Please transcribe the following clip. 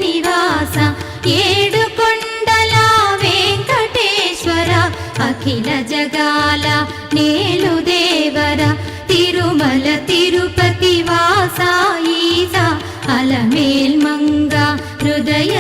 నివాస ఏడుకొండల వెంకటేశ్వర అఖిల జగాల నేలు దేవర తిరుమల తిరుపతి వాస ఈస అలమేల్ మంగ హృదయ